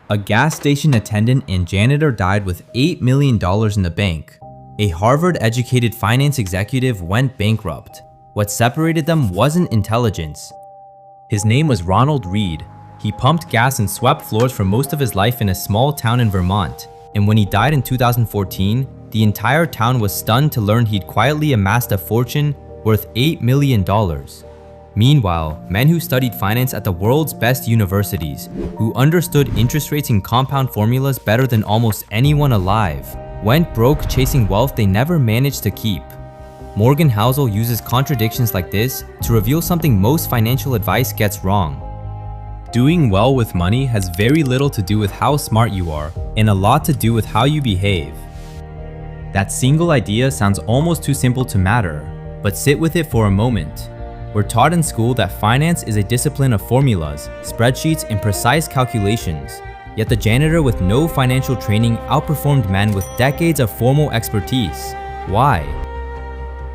A gas station attendant and janitor died with $8 million in the bank. A Harvard-educated finance executive went bankrupt. What separated them wasn't intelligence. His name was Ronald Reed. He pumped gas and swept floors for most of his life in a small town in Vermont. And when he died in 2014, the entire town was stunned to learn he'd quietly amassed a fortune worth $8 million. Meanwhile, men who studied finance at the world's best universities, who understood interest rates and compound formulas better than almost anyone alive, went broke chasing wealth they never managed to keep. Morgan Housel uses contradictions like this to reveal something most financial advice gets wrong. Doing well with money has very little to do with how smart you are, and a lot to do with how you behave. That single idea sounds almost too simple to matter, but sit with it for a moment. We're taught in school that finance is a discipline of formulas, spreadsheets, and precise calculations. Yet the janitor with no financial training outperformed men with decades of formal expertise. Why?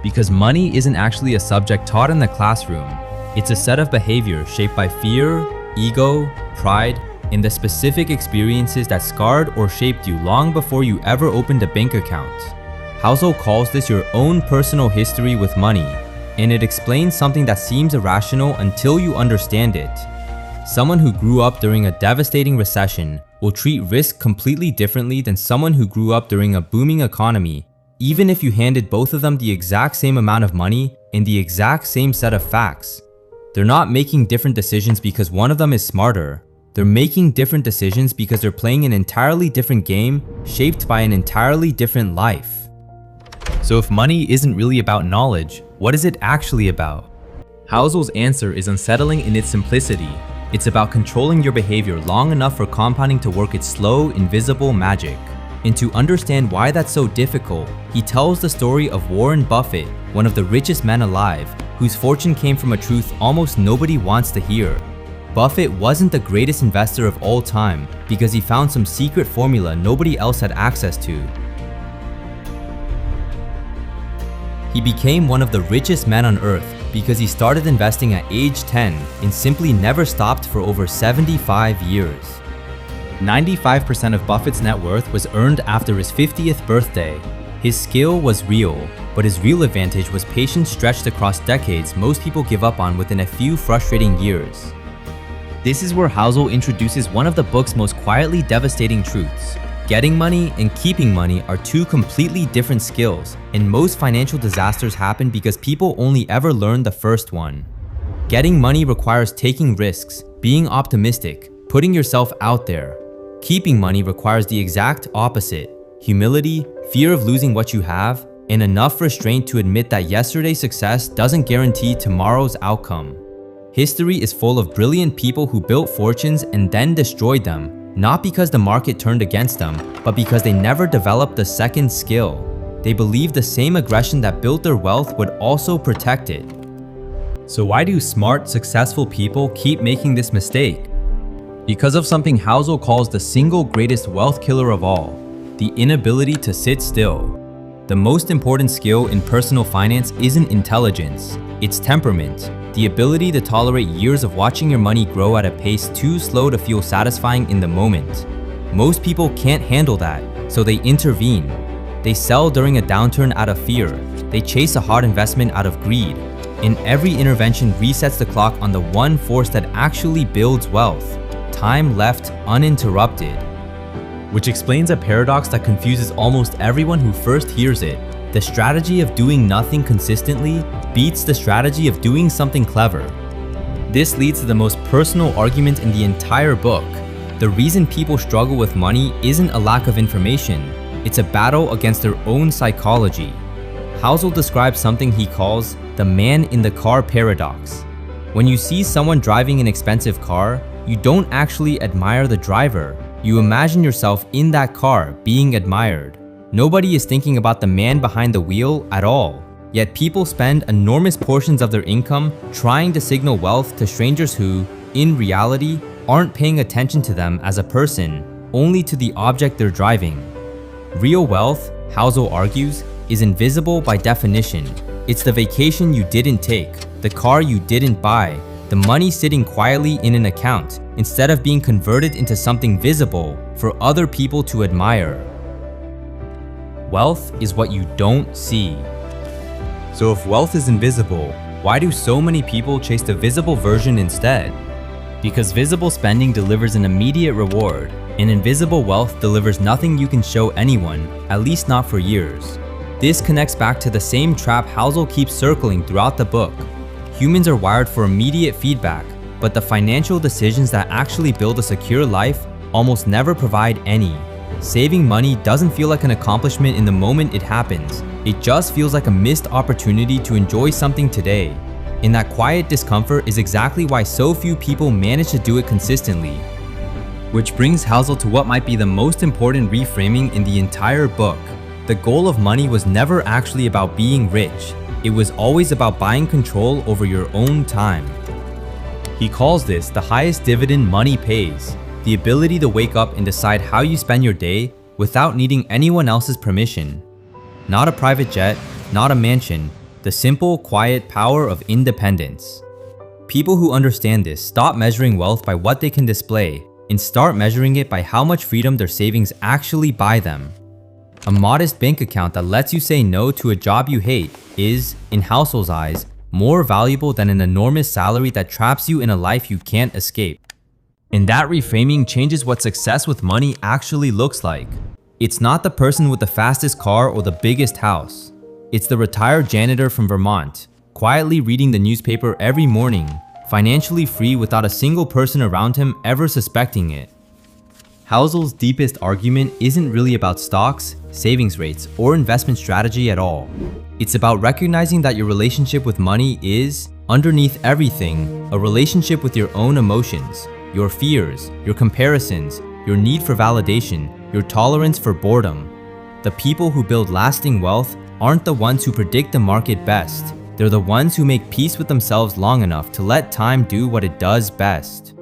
Because money isn't actually a subject taught in the classroom. It's a set of behaviors shaped by fear, ego, pride, and the specific experiences that scarred or shaped you long before you ever opened a bank account. Housel calls this your own personal history with money, and it explains something that seems irrational until you understand it. Someone who grew up during a devastating recession will treat risk completely differently than someone who grew up during a booming economy, even if you handed both of them the exact same amount of money and the exact same set of facts. They're not making different decisions because one of them is smarter. They're making different decisions because they're playing an entirely different game shaped by an entirely different life. So if money isn't really about knowledge, what is it actually about? Housel's answer is unsettling in its simplicity. It's about controlling your behavior long enough for compounding to work its slow, invisible magic. And to understand why that's so difficult, he tells the story of Warren Buffett, one of the richest men alive, whose fortune came from a truth almost nobody wants to hear. Buffett wasn't the greatest investor of all time because he found some secret formula nobody else had access to. He became one of the richest men on earth because he started investing at age 10 and simply never stopped for over 75 years. 95% of Buffett's net worth was earned after his 50th birthday. His skill was real, but his real advantage was patience stretched across decades most people give up on within a few frustrating years. This is where Housel introduces one of the book's most quietly devastating truths. Getting money and keeping money are two completely different skills, and most financial disasters happen because people only ever learn the first one. Getting money requires taking risks, being optimistic, putting yourself out there. Keeping money requires the exact opposite: humility, fear of losing what you have, and enough restraint to admit that yesterday's success doesn't guarantee tomorrow's outcome. History is full of brilliant people who built fortunes and then destroyed them, not because the market turned against them, but because they never developed the second skill. They believed the same aggression that built their wealth would also protect it. So why do smart, successful people keep making this mistake? Because of something Housel calls the single greatest wealth killer of all: the inability to sit still. The most important skill in personal finance isn't intelligence, it's temperament. The ability to tolerate years of watching your money grow at a pace too slow to feel satisfying in the moment. Most people can't handle that, so they intervene. They sell during a downturn out of fear. They chase a hot investment out of greed. And every intervention resets the clock on the one force that actually builds wealth: time left uninterrupted. Which explains a paradox that confuses almost everyone who first hears it. The strategy of doing nothing consistently beats the strategy of doing something clever. This leads to the most personal argument in the entire book. The reason people struggle with money isn't a lack of information, it's a battle against their own psychology. Housel describes something he calls the man in the car paradox. When you see someone driving an expensive car, you don't actually admire the driver. You imagine yourself in that car being admired. Nobody is thinking about the man behind the wheel at all. Yet people spend enormous portions of their income trying to signal wealth to strangers who, in reality, aren't paying attention to them as a person, only to the object they're driving. Real wealth, Housel argues, is invisible by definition. It's the vacation you didn't take, the car you didn't buy, The money sitting quietly in an account instead of being converted into something visible for other people to admire. Wealth is what you don't see. So if wealth is invisible, why do so many people chase the visible version instead? Because visible spending delivers an immediate reward, and invisible wealth delivers nothing you can show anyone, at least not for years. This connects back to the same trap Housel keeps circling throughout the book. Humans are wired for immediate feedback, but the financial decisions that actually build a secure life almost never provide any. Saving money doesn't feel like an accomplishment in the moment it happens. It just feels like a missed opportunity to enjoy something today. And that quiet discomfort is exactly why so few people manage to do it consistently. Which brings Housel to what might be the most important reframing in the entire book. The goal of money was never actually about being rich. It was always about buying control over your own time. He calls this the highest dividend money pays, the ability to wake up and decide how you spend your day without needing anyone else's permission. Not a private jet, not a mansion, the simple, quiet power of independence. People who understand this stop measuring wealth by what they can display and start measuring it by how much freedom their savings actually buy them. A modest bank account that lets you say no to a job you hate is, in Housel's eyes, more valuable than an enormous salary that traps you in a life you can't escape. And that reframing changes what success with money actually looks like. It's not the person with the fastest car or the biggest house. It's the retired janitor from Vermont, quietly reading the newspaper every morning, financially free without a single person around him ever suspecting it. Housel's deepest argument isn't really about stocks, savings rates, or investment strategy at all. It's about recognizing that your relationship with money is, underneath everything, a relationship with your own emotions, your fears, your comparisons, your need for validation, your tolerance for boredom. The people who build lasting wealth aren't the ones who predict the market best. They're the ones who make peace with themselves long enough to let time do what it does best.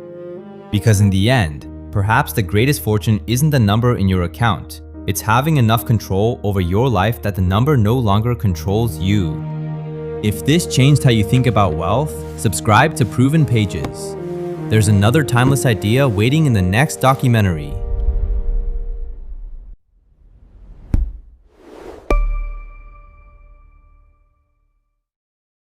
Because in the end, perhaps the greatest fortune isn't the number in your account. It's having enough control over your life that the number no longer controls you. If this changed how you think about wealth, subscribe to Proven Pages. There's another timeless idea waiting in the next documentary.